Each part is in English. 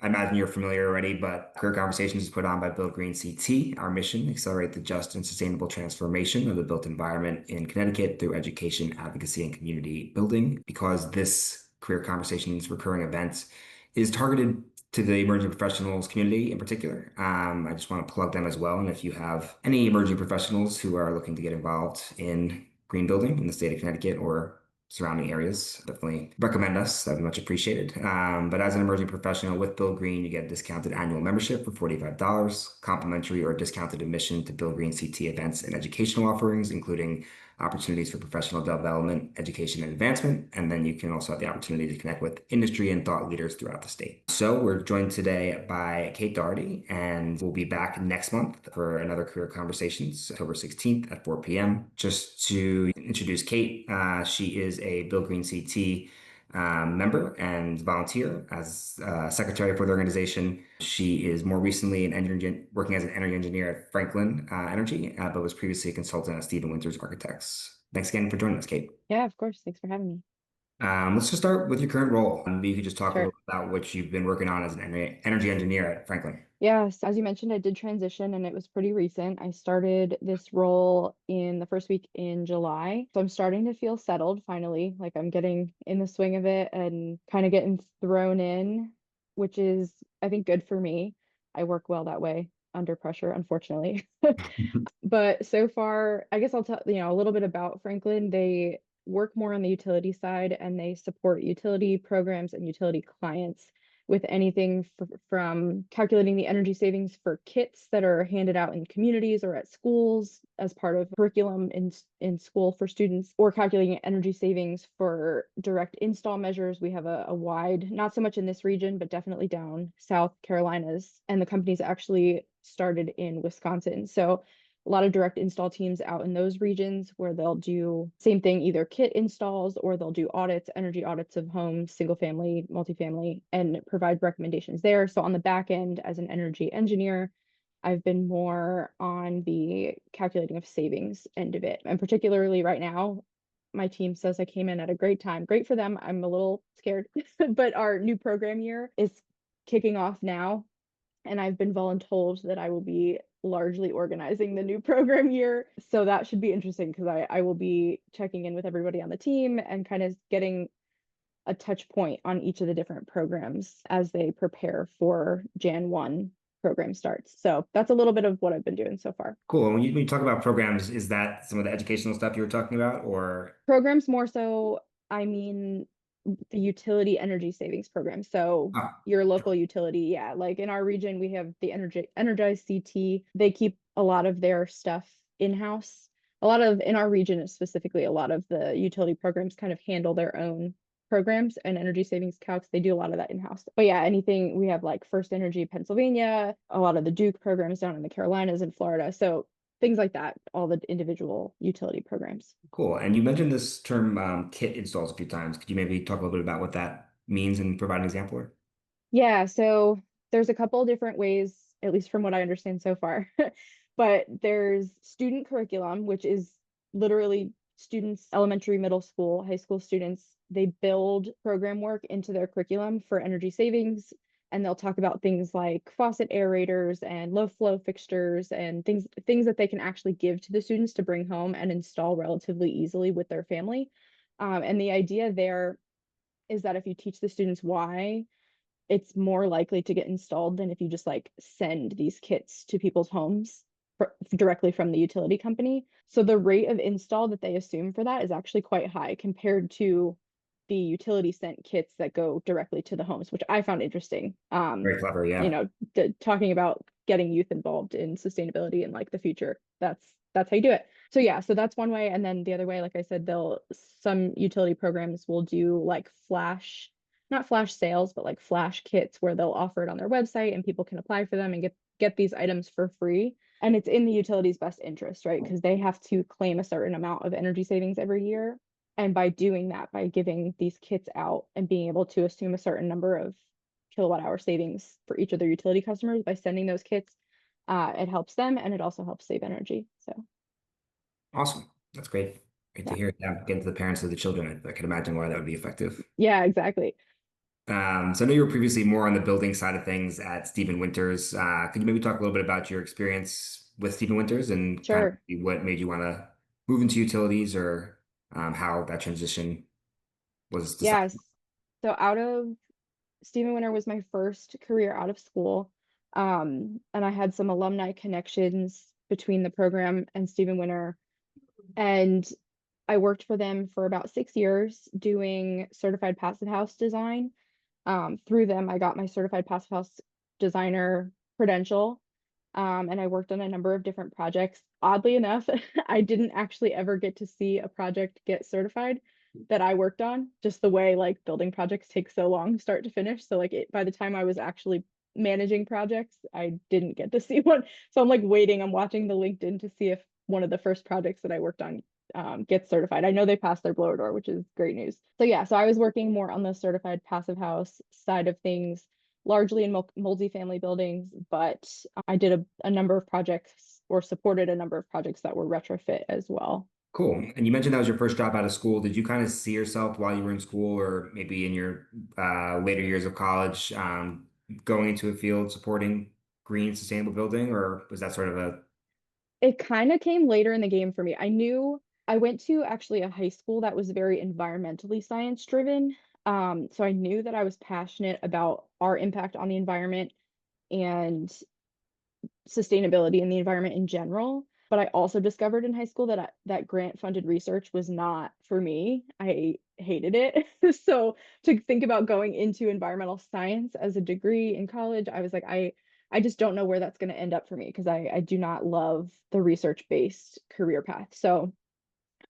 I imagine you're familiar already, but Career Conversations is put on by BuildGreenCT. Our mission, accelerate the just and sustainable transformation of the built environment in Connecticut through education, advocacy, and community building. Because this Career Conversations recurring event is targeted to the emerging professionals community in particular. I just want to plug them as well. And if you have any emerging professionals who are looking to get involved in green building in the state of Connecticut or surrounding areas, definitely recommend us. That'd be much appreciated. But as an emerging professional with Build Green, you get a discounted annual membership for $45, complimentary or discounted admission to Build Green CT events and educational offerings, including opportunities for professional development, education, and advancement. And then you can also have the opportunity to connect with industry and thought leaders throughout the state. So we're joined today by Kate Doherty, and we'll be back next month for another Career Conversations, October 16th at 4 p.m. Just to introduce Kate, she is a Build Green CT member and volunteer as secretary for the organization. She is more recently working as an energy engineer at Franklin Energy, but was previously a consultant at Stephen Winters Architects. Thanks again for joining us, Kate. Yeah, of course. Thanks for having me. Let's just start with your current role. Maybe you could just talk a Sure. little bit about what you've been working on as an energy engineer at Franklin. Yeah, so as you mentioned, I did transition and it was pretty recent. I started this role in the first week in July. So I'm starting to feel settled finally. Like I'm getting in the swing of it and kind of getting thrown in, which is, I think, good for me. I work well that way under pressure, unfortunately. But so far, I guess I'll tell, a little bit about Franklin. They work more on the utility side and they support utility programs and utility clients with anything from calculating the energy savings for kits that are handed out in communities or at schools as part of curriculum in school for students, or calculating energy savings for direct install measures. We have a wide, not so much in this region, but definitely down South Carolinas. And the company's actually started in Wisconsin. So a lot of direct install teams out in those regions where they'll do same thing, either kit installs or they'll do audits, energy audits of homes, single family, multifamily, and provide recommendations there. So on the back end, as an energy engineer, I've been more on the calculating of savings end of it. And particularly right now, my team says I came in at a great time. Great for them. I'm a little scared, but our new program year is kicking off now. And I've been voluntold that I will be largely organizing the new program year. So that should be interesting because I will be checking in with everybody on the team and kind of getting a touch point on each of the different programs as they prepare for Jan 1 program starts. So that's a little bit of what I've been doing so far. Cool. When you talk about programs, is that some of the educational stuff you were talking about, or? Programs more so, I mean, the utility energy savings program. So Ah, your local utility, yeah, like in our region, we have the Energized CT. They keep a lot of their stuff in-house. In our region specifically, a lot of the utility programs kind of handle their own programs and energy savings calcs. They do a lot of that in-house. But yeah, anything we have like First Energy Pennsylvania, a lot of the Duke programs down in the Carolinas and Florida. So things like that, all the individual utility programs. cool. And you mentioned this term kit installs a few times. Could you maybe talk a little bit about what that means and provide an example? Yeah, so there's a couple of different ways, at least from what I understand so far. But there's student curriculum, which is literally students, elementary, middle school, high school students, they build program work into their curriculum for energy savings. And they'll talk about things like faucet aerators and low flow fixtures and things that they can actually give to the students to bring home and install relatively easily with their family. And the idea there is that if you teach the students why, it's more likely to get installed than if you just like send these kits to people's homes directly from the utility company. So the rate of install that they assume for that is actually quite high compared to the utility sent kits that go directly to the homes, which I found interesting. Very clever, yeah. Talking about getting youth involved in sustainability and like the future. That's how you do it. So yeah, so that's one way. And then the other way, like I said, some utility programs will do like not flash sales, but like flash kits where they'll offer it on their website and people can apply for them and get these items for free. And it's in the utility's best interest, right? Because they have to claim a certain amount of energy savings every year. And by doing that, by giving these kits out and being able to assume a certain number of kilowatt hour savings for each of their utility customers by sending those kits, it helps them and it also helps save energy. So Awesome. That's great. Great to yeah. hear. Yeah, getting to the parents of the children. I can imagine why that would be effective. Yeah, exactly. So I know you were previously more on the building side of things at Stephen Winters. Could you maybe talk a little bit about your experience with Stephen Winters and kind Sure. of what made you want to move into utilities or how that transition was decided? Yes. So out of Stephen Winter was my first career out of school. And I had some alumni connections between the program and Stephen Winter. And I worked for them for about 6 years doing certified passive house design. Through them, I got my certified passive house designer credential. And I worked on a number of different projects. Oddly enough, I didn't actually ever get to see a project get certified that I worked on, just the way like building projects take so long start to finish. So like by the time I was actually managing projects, I didn't get to see one. So I'm like waiting, I'm watching the LinkedIn to see if one of the first projects that I worked on gets certified. I know they passed their blower door, which is great news. So yeah, so I was working more on the certified passive house side of things, largely in multi-family buildings, but I did a number of projects or supported a number of projects that were retrofit as well. Cool. And you mentioned that was your first job out of school. Did you kind of see yourself while you were in school or maybe in your later years of college going into a field supporting green, sustainable building, or was that sort of a It kind of came later in the game for me. I knew I went to actually a high school that was very environmentally science driven. So I knew that I was passionate about our impact on the environment and sustainability in the environment in general. But I also discovered in high school that that grant funded research was not for me. I hated it. So to think about going into environmental science as a degree in college, I was like, I just don't know where that's going to end up for me because I do not love the research based career path. So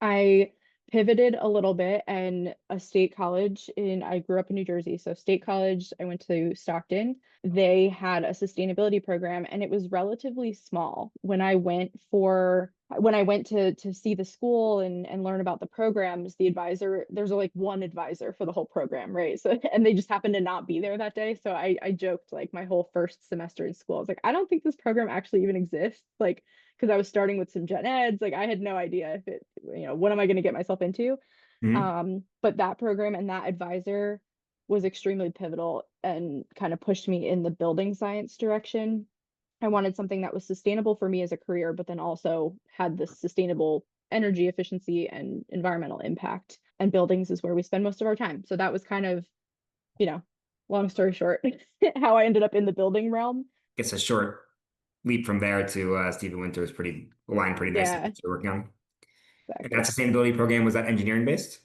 I pivoted a little bit and a state college I grew up in New Jersey. So state college, I went to Stockton. They had a sustainability program and it was relatively small. When I went to see the school and learn about the programs, the advisor, there's like one advisor for the whole program, right? So and they just happened to not be there that day. So I joked like my whole first semester in school. I was like, I don't think this program actually even exists. Like because I was starting with some gen eds. Like I had no idea if it, what am I going to get myself into? Mhm. But that program and that advisor was extremely pivotal and kind of pushed me in the building science direction. I wanted something that was sustainable for me as a career, but then also had this sustainable energy efficiency and environmental impact. And buildings is where we spend most of our time. So that was kind of, you know, long story short, how I ended up in the building realm. Guess a short leap from there to Stephen Winters pretty aligned pretty nicely with Yeah, what you're working on. And that exactly. sustainability program, was that engineering based?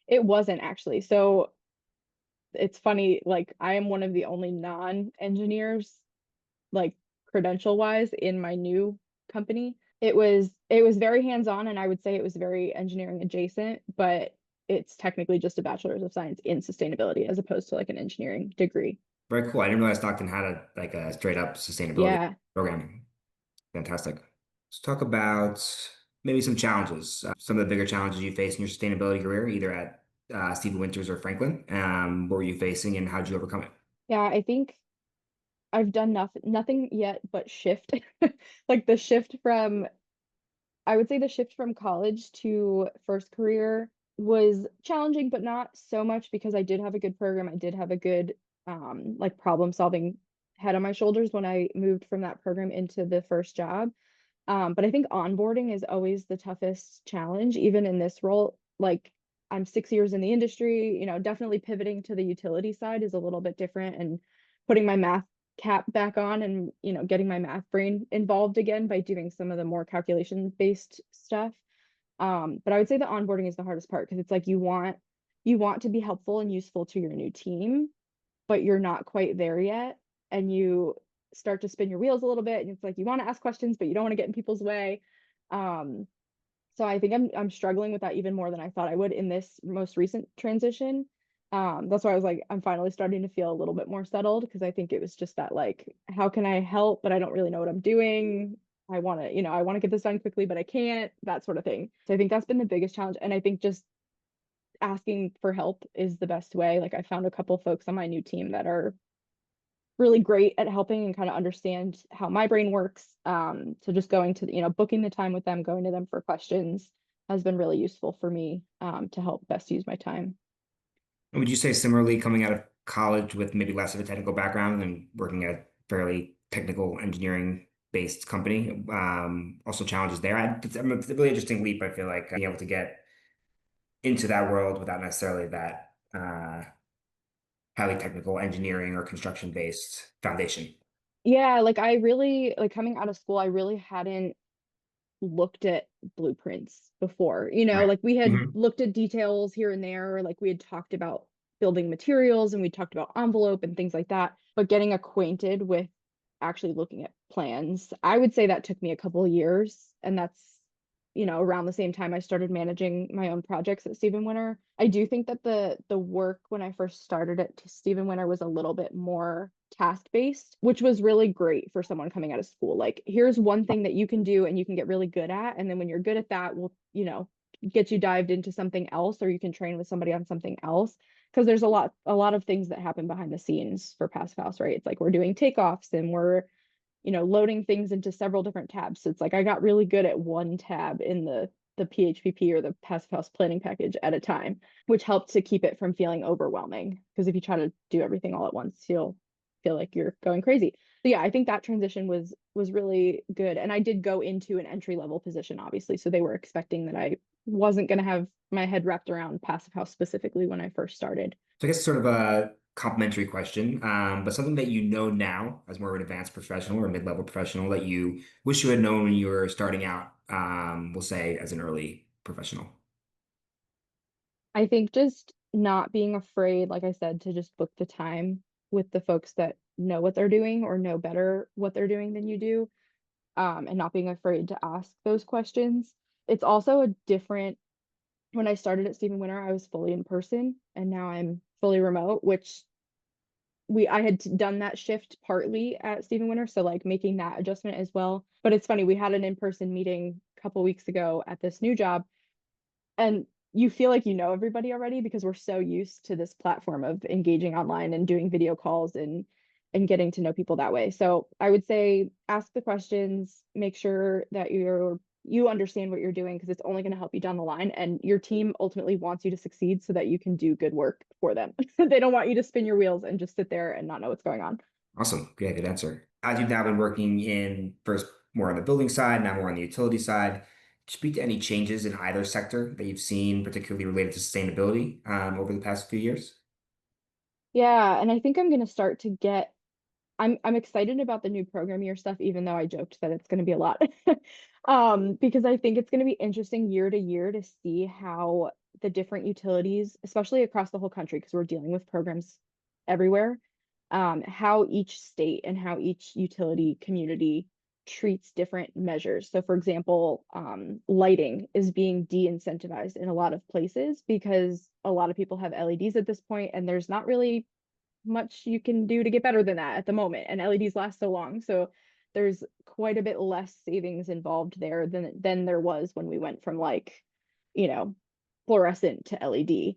It wasn't actually. So it's funny, like I am one of the only non-engineers, like credential wise, in my new company. It was very hands-on and I would say it was very engineering adjacent, but it's technically just a bachelor's of science in sustainability as opposed to like an engineering degree. Very cool. I didn't realize Stockton had a straight up sustainability Yeah. program. Fantastic. Let's talk about maybe some challenges, some of the bigger challenges you face in your sustainability career, either at Stephen Winters or Franklin. What were you facing and how did you overcome it? Yeah, I think I've done nothing yet but shift. Like the shift from I would say the shift from college to first career was challenging, but not so much because I did have a good program. I did have a good like problem solving head on my shoulders when I moved from that program into the first job. But I think onboarding is always the toughest challenge, even in this role. Like I'm 6 years in the industry, definitely pivoting to the utility side is a little bit different and putting my math cap back on and, getting my math brain involved again by doing some of the more calculation based stuff. But I would say the onboarding is the hardest part because it's like you want to be helpful and useful to your new team, but you're not quite there yet. And you start to spin your wheels a little bit. And it's like you want to ask questions, but you don't want to get in people's way. Um, so I think I'm struggling with that even more than I thought I would in this most recent transition. That's why I was like, I'm finally starting to feel a little bit more settled because I think it was just that like, how can I help? But I don't really know what I'm doing. I want to get this done quickly, but I can't, that sort of thing. So I think that's been the biggest challenge. And I think just asking for help is the best way. Like I found a couple folks on my new team that are really great at helping and kind of understand how my brain works. So just going to, booking the time with them, going to them for questions has been really useful for me to help best use my time. Would you say similarly coming out of college with maybe less of a technical background and working at a fairly technical engineering based company. Also challenges there. It's a really interesting leap. I feel like being able to get into that world without necessarily that highly technical engineering or construction based foundation. Yeah, like I really like coming out of school, I really hadn't looked at blueprints before. Right. Like we had Mhm. looked at details here and there, like we had talked about building materials and we talked about envelope and things like that. But getting acquainted with actually looking at plans, I would say that took me a couple of years. And that's, around the same time I started managing my own projects at Stephen Winter. I do think that the work when I first started at Stephen Winter was a little bit more task based, which was really great for someone coming out of school. Like, here's one thing that you can do and you can get really good at. And then when you're good at that, we'll, get you dived into something else, or you can train with somebody on something else. Because there's a lot of things that happen behind the scenes for Passive House, right? It's like we're doing takeoffs and we're, loading things into several different tabs. So it's like I got really good at one tab in the PHPP or the Passive House planning package at a time, which helped to keep it from feeling overwhelming. Because if you try to do everything all at once, you'll feel like you're going crazy. So yeah, I think that transition was really good. And I did go into an entry level position, obviously. So they were expecting that I wasn't going to have my head wrapped around Passive House specifically when I first started. So I guess sort of a complimentary question, but something that you know now as more of an advanced professional or mid-level professional that you wish you had known when you were starting out, we'll say as an early professional. I think just not being afraid, like I said, to just book the time with the folks that know what they're doing or know better what they're doing than you do, and not being afraid to ask those questions. It's also a different, when I started at Stephen Winter, I was fully in person and now I'm fully remote, which I had done that shift partly at Stephen Winter, so like making that adjustment as well. But it's funny, we had an in-person meeting a couple weeks ago at this new job, and you feel like you know everybody already because we're so used to this platform of engaging online and doing video calls and getting to know people that way. So I would say ask the questions, make sure that you understand what you're doing because it's only going to help you down the line, and your team ultimately wants you to succeed so that you can do good work for them. They don't want you to spin your wheels and just sit there and not know what's going on. Awesome. Yeah, good answer. As you've now been working in first more on the building side, now more on the utility side, speak to any changes in either sector that you've seen, particularly related to sustainability, over the past few years? Yeah, and I think I'm going to start to get I'm excited about the new program year stuff, even though I joked that it's going to be a lot. Because I think it's going to be interesting year to year to see how the different utilities, especially across the whole country, because we're dealing with programs everywhere, how each state and how each utility community treats different measures. So, for example, lighting is being de-incentivized in a lot of places because a lot of people have LEDs at this point, and there's not really much you can do to get better than that at the moment. And LEDs last so long. So there's quite a bit less savings involved there than there was when we went from like, you know, fluorescent to LED.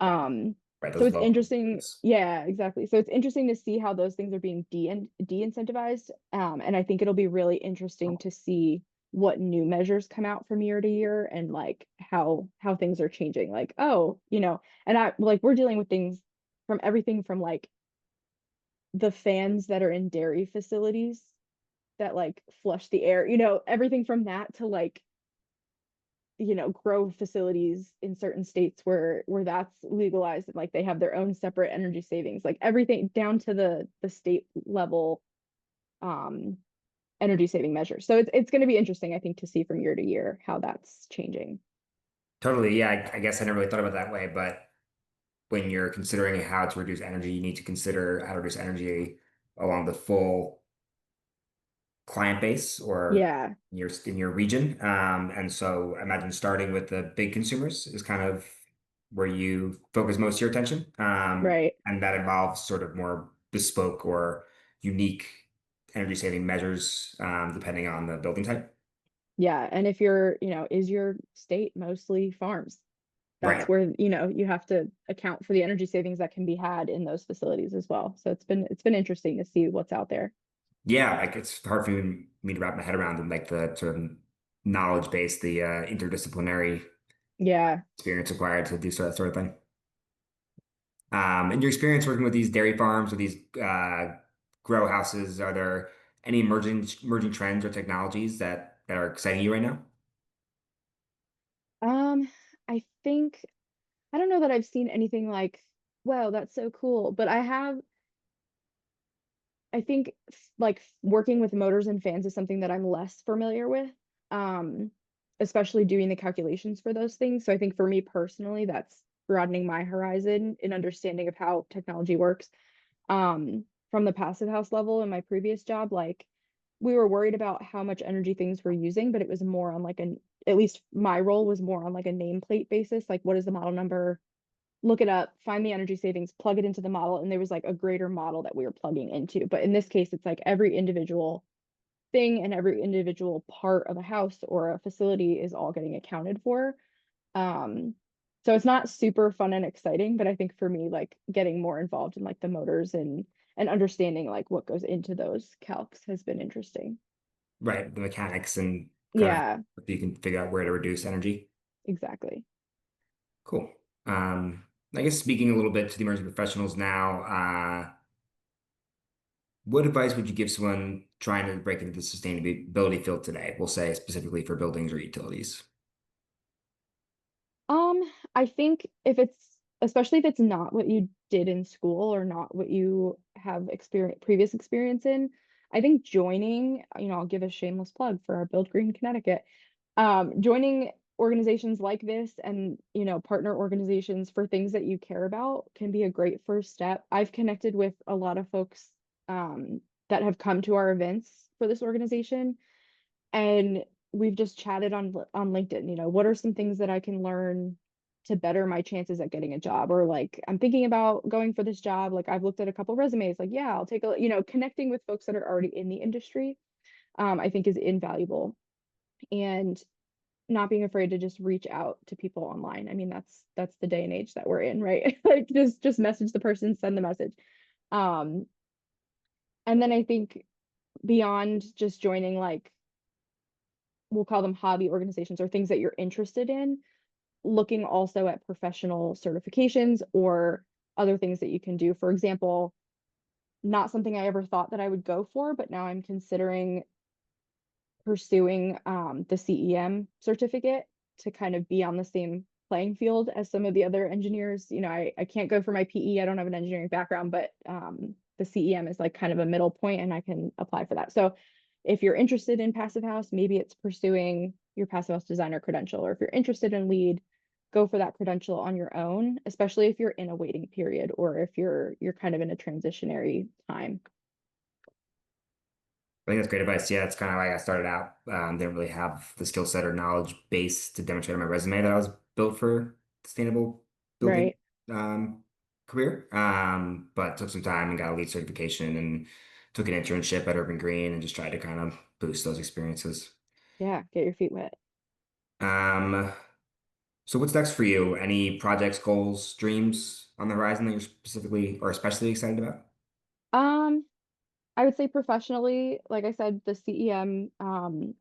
Right, So those it's low. interesting. Yeah, exactly. So it's interesting to see how those things are being de-incentivized. And I think it'll be really interesting to see what new measures come out from year to year and like how things are changing. Like, oh, and I like we're dealing with things from everything from like the fans that are in dairy facilities that like flush the air, everything from that to like, grow facilities in certain states where that's legalized and like they have their own separate energy savings, like everything down to the state level um energy saving measures. So it's going to be interesting, I think, to see from year to year how that's changing. Totally. Yeah, I guess I never really thought about it that way, but when you're considering how to reduce energy, you need to consider how to reduce energy along the full client base or Yeah, in your region. And so I imagine starting with the big consumers is kind of where you focus most of your attention. right. And that involves sort of more bespoke or unique energy saving measures, depending on the building type. Yeah, and if you're, is your state mostly farms? That's Right. where, you have to account for the energy savings that can be had in those facilities as well. So it's been interesting to see what's out there. Yeah, like it's hard for me to wrap my head around like the sort of knowledge base, the interdisciplinary Yeah. experience required to do that sort of thing. In your experience working with these dairy farms or these grow houses, are there any emerging trends or technologies that are exciting you right now? Um, I think I don't know that I've seen anything like, wow, that's so cool. But I think like working with motors and fans is something that I'm less familiar with, um, especially doing the calculations for those things. So I think for me personally, that's broadening my horizon in understanding of how technology works. From the passive house level in my previous job, like we were worried about how much energy things were using, but it was more on like at least my role was more on like a nameplate basis. Like, what is the model number? Look it up, find the energy savings, plug it into the model, and there was like a greater model that we were plugging into. But in this case, it's like every individual thing and every individual part of a house or a facility is all getting accounted for. Um, so it's not super fun and exciting, but I think for me, like getting more involved in like the motors and understanding like what goes into those calcs has been interesting. Right, the mechanics and kind of Yeah, if you can figure out where to reduce energy. exactly. Cool. I guess speaking a little bit to the emerging professionals now, what advice would you give someone trying to break into the sustainability field today? We'll say specifically for buildings or utilities. Um, I think if it's especially if it's not what you did in school or not what you have previous experience in, I think joining, I'll give a shameless plug for our Build Green Connecticut. Joining organizations like this and, partner organizations for things that you care about can be a great first step. I've connected with a lot of folks that have come to our events for this organization, and we've just chatted on LinkedIn, what are some things that I can learn to better my chances at getting a job, or like I'm thinking about going for this job, like I've looked at a couple resumes, like yeah, I'll take a, connecting with folks that are already in the industry, I think is invaluable. And not being afraid to just reach out to people online. I mean, that's the day and age that we're in, right? Like just message the person, send the message. Um, and then I think beyond just joining, like we'll call them hobby organizations or things that you're interested in, looking also at professional certifications or other things that you can do. For example, not something I ever thought that I would go for, but now I'm considering pursuing the CEM certificate to kind of be on the same playing field as some of the other engineers. I can't go for my PE. I don't have an engineering background, but the CEM is like kind of a middle point and I can apply for that. So if you're interested in passive house, maybe it's pursuing your passive house designer credential, or if you're interested in lead, go for that credential on your own, especially if you're in a waiting period or if you're kind of in a transitionary time. I think that's great advice. Yeah, it's kind of like I started out, didn't really have the skill set or knowledge base to demonstrate on my resume that I was built for sustainable building Right. um, career. But took some time and got a lead certification and took an internship at Urban Green and just tried to kind of boost those experiences. Yeah, get your feet wet. Um, so what's next for you? Any projects, goals, dreams on the horizon that you're specifically or especially excited about? Um, I would say professionally, like I said, the CEM,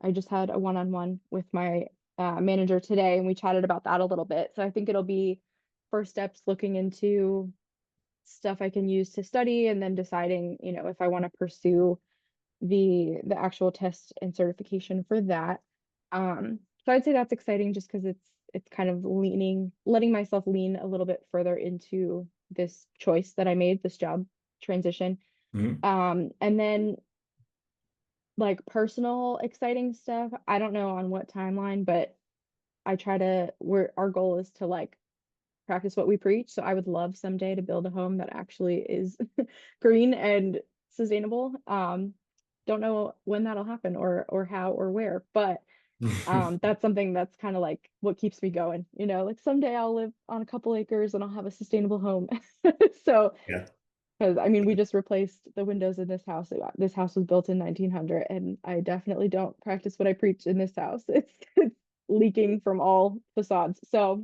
I just had a one-on-one with my manager today and we chatted about that a little bit. So I think it'll be first steps looking into stuff I can use to study and then deciding, if I want to pursue the actual test and certification for that. So I'd say that's exciting just because it's kind of letting myself lean a little bit further into this choice that I made, this job transition. Mhm. And then like personal exciting stuff, I don't know on what timeline, but our goal is to like practice what we preach. So I would love someday to build a home that actually is green and sustainable. Don't know when that'll happen or how or where, but that's something that's kind of like what keeps me going. Like someday I'll live on a couple acres and I'll have a sustainable home. So Yeah. because I mean, we just replaced the windows in this house. This house was built in 1900, and I definitely don't practice what I preach in this house. It's leaking from all facades. So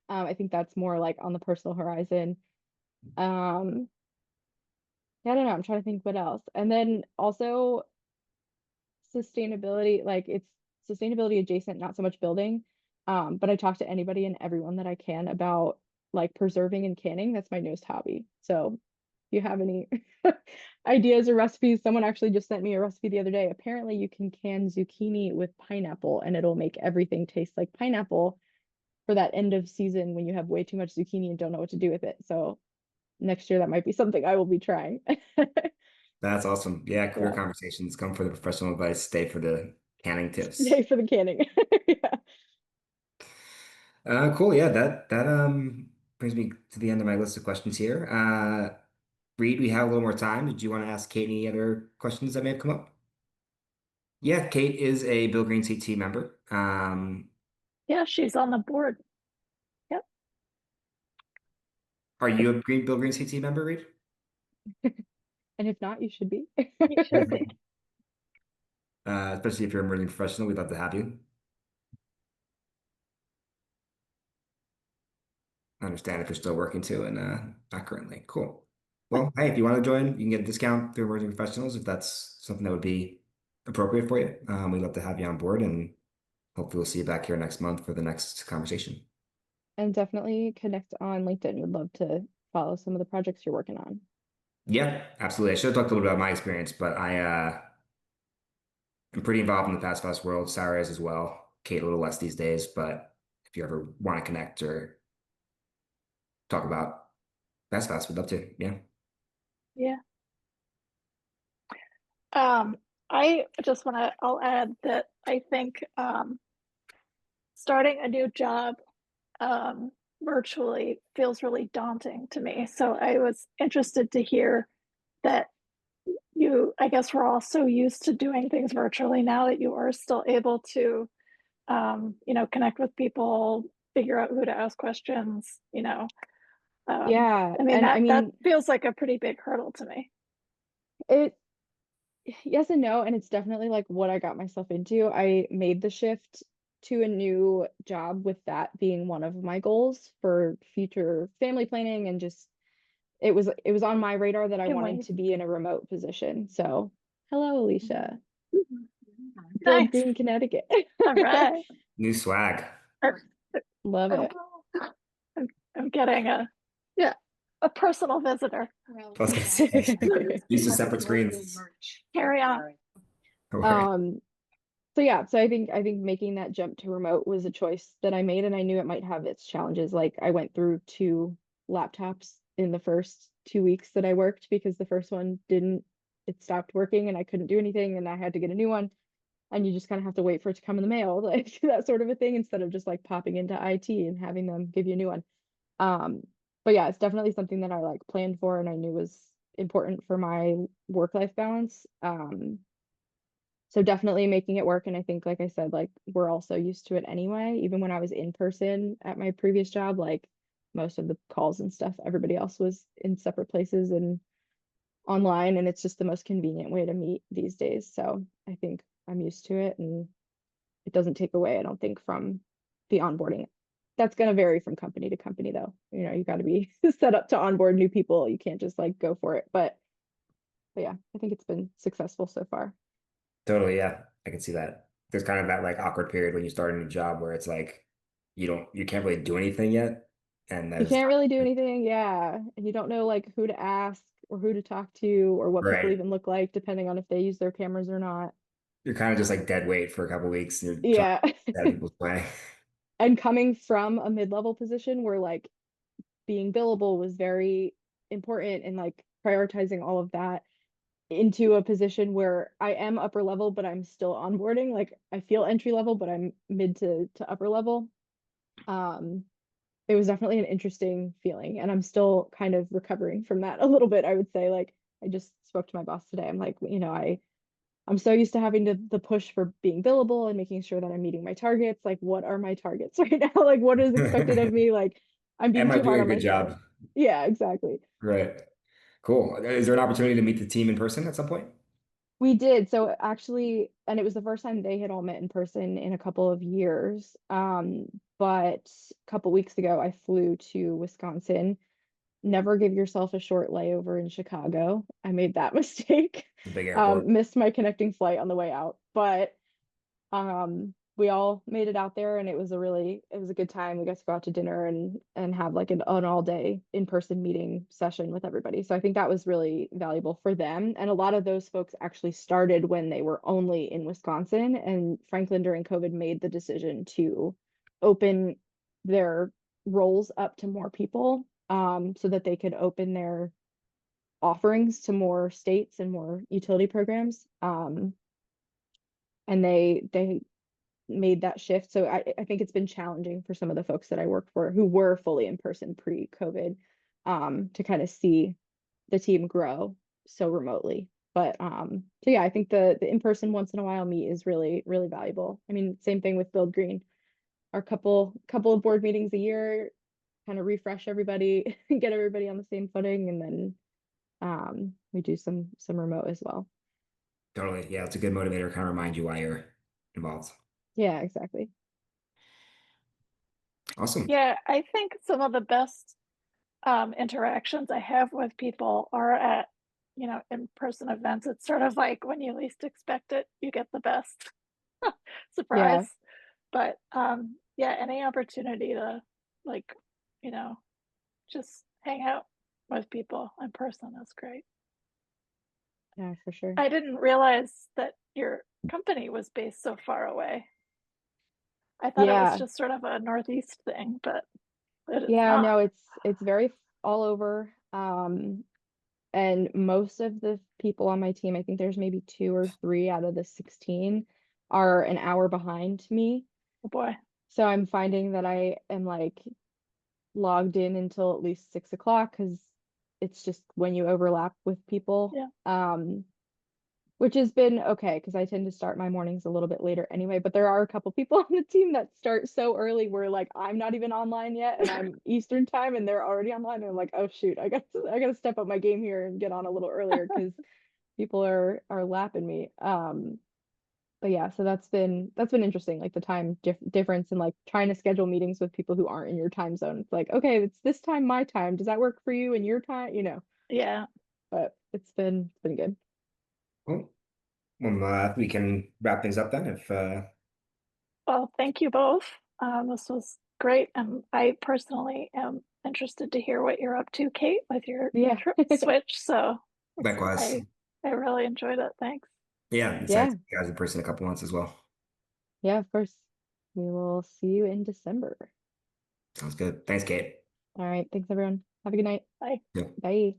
I think that's more like on the personal horizon. Um, yeah, I don't know. I'm trying to think what else. And then also sustainability, like it's sustainability adjacent, not so much building. But I talk to anybody and everyone that I can about like preserving and canning. That's my newest hobby. So if you have any ideas or recipes, someone actually just sent me a recipe the other day. Apparently you can can zucchini with pineapple and it'll make everything taste like pineapple for that end of season when you have way too much zucchini and don't know what to do with it. So next year that might be something I will be trying. That's awesome. Yeah, career Yeah. conversations come for the professional advice, stay for the canning tips. Yay for the canning. Yeah. Cool. Yeah, that brings me to the end of my list of questions here. Reed, we have a little more time. Did you want to ask Kate any other questions that may have come up? Yeah, Kate is a Bill Green CT member. Yeah, she's on the board. Yep. Are you a Bill Green CT member, Reed? And if not, you should be. You should be. Especially if you're an emerging professional, we'd love to have you. I understand if you're still working too and not currently. Cool. Well, hey, if you want to join, you can get a discount through emerging professionals if that's something that would be appropriate for you. We'd love to have you on board and hopefully we'll see you back here next month for the next conversation. And definitely connect on LinkedIn. Would love to follow some of the projects you're working on. Yeah, absolutely. I should have talked a little bit about my experience, but I'm pretty involved in the fast fast world. Sarah is as well. Kate a little less these days, but if you ever want to connect or talk about fast fast, we'd love to. Yeah. Yeah. I just want to, I'll add that I think starting a new job virtually feels really daunting to me. So I was interested to hear that I guess we're all so used to doing things virtually now that you are still able to, connect with people, figure out who to ask questions, Yeah. I mean, And I that mean, feels like a pretty big hurdle to me. it, yes and no. And it's definitely like what I got myself into. I made the shift to a new job with that being one of my goals for future family planning and just it was on my radar that I Can wanted wait. to be in a remote position. So hello, Alicia. Build Nice. Green, Connecticut. All right. New swag. Love it. I'm getting a personal visitor. I was gonna say, use the separate screens. Carry on. Don't worry. So yeah, so I think making that jump to remote was a choice that I made and I knew it might have its challenges. Like I went through 2 laptops in the first 2 weeks that I worked because the first one it stopped working and I couldn't do anything and I had to get a new one. And you just kind of have to wait for it to come in the mail, like that sort of a thing, instead of just like popping into IT and having them give you a new one. Um, but yeah, it's definitely something that I like planned for and I knew was important for my work-life balance. So definitely making it work. And I think, like I said, like we're also used to it anyway. Even when I was in person at my previous job, like most of the calls and stuff, everybody else was in separate places and online, and it's just the most convenient way to meet these days. So I think I'm used to it and it doesn't take away, I don't think, from the onboarding. That's going to vary from company to company though. You got to be set up to onboard new people. You can't just like go for it. But yeah, I think it's been successful so far. Totally, yeah. I can see that. There's kind of that like awkward period when you start a new job where it's like you can't really do anything yet. And that You is can't really do anything, yeah. And you don't know like who to ask or who to talk to or what people right. even look like, depending on if they use their cameras or not. You're kind of just like dead weight for a couple of weeks and you're trying Yeah. to get people's way. And coming from a mid-level position where like being billable was very important and like prioritizing all of that into a position where I am upper level, but I'm still onboarding. Like I feel entry level, but I'm mid to upper level. Um, it was definitely an interesting feeling, and I'm still kind of recovering from that a little bit, I would say. Like I just spoke to my boss today. I'm like, I'm so used to having the push for being billable and making sure that I'm meeting my targets. Like, what are my targets right now? Like, what is expected of me? Like, I'm being Am I too hard doing a on good myself. job? Yeah, exactly. Right. Cool. Is there an opportunity to meet the team in person at some point? We did. So actually, and it was the first time they had all met in person in a couple of years. But a couple weeks ago, I flew to Wisconsin. Never give yourself a short layover in Chicago. I made that mistake. The big airport. Missed my connecting flight on the way out, but we all made it out there, and it was a good time. We got to go out to dinner and have like an all day in-person meeting session with everybody. So I think that was really valuable for them. And a lot of those folks actually started when they were only in Wisconsin, and Franklin during COVID made the decision to open their roles up to more people, so that they could open their offerings to more states and more utility programs. And they made that shift. So I think it's been challenging for some of the folks that I work for who were fully in person pre-COVID, to kind of see the team grow so remotely. But so yeah, I think the in-person once in a while meet is really, really valuable. I mean, same thing with Build Green. Our couple of board meetings a year, kind of refresh everybody, get everybody on the same footing, and then we do some remote as well. Totally. Yeah, it's a good motivator, kind of remind you why you're involved. Yeah, exactly. Awesome. Yeah, I think some of the best interactions I have with people are at, in-person events. It's sort of like when you least expect it, you get the best Yeah. surprise. But yeah, any opportunity to like, you know, just hang out with people in person is great. Yeah, for sure. I didn't realize that your company was based so far away. I thought it was Yeah. just sort of a Northeast thing, but it is Yeah, not. no, it's very all over. And most of the people on my team, I think there's maybe 2 or 3 out of the 16 are an hour behind me. Oh boy. So I'm finding that I am like logged in until at least 6 o'clock because it's just when you overlap with people. Yeah. Which has been okay because I tend to start my mornings a little bit later anyway. But there are a couple people on the team that start so early where like I'm not even online yet and I'm Eastern time and they're already online. And I'm like, oh shoot, I gotta step up my game here and get on a little earlier because people are lapping me. But yeah, so that's been interesting, like the time difference and like trying to schedule meetings with people who aren't in your time zone. It's like, okay, it's this time my time. Does that work for you and your time? Yeah. But it's been good. Cool. Well, we can wrap things up then if Well, thank you both. This was great, and I personally am interested to hear what you're up to, Kate, with your Yeah. trip switch. So likewise. I really enjoyed it. Thanks. Yeah, excited Yeah. to see you guys in person in a couple months as well. Yeah, of course. We will see you in December. Sounds good. Thanks, Kate. All right. Thanks, everyone. Have a good night. Bye. Yeah. Bye.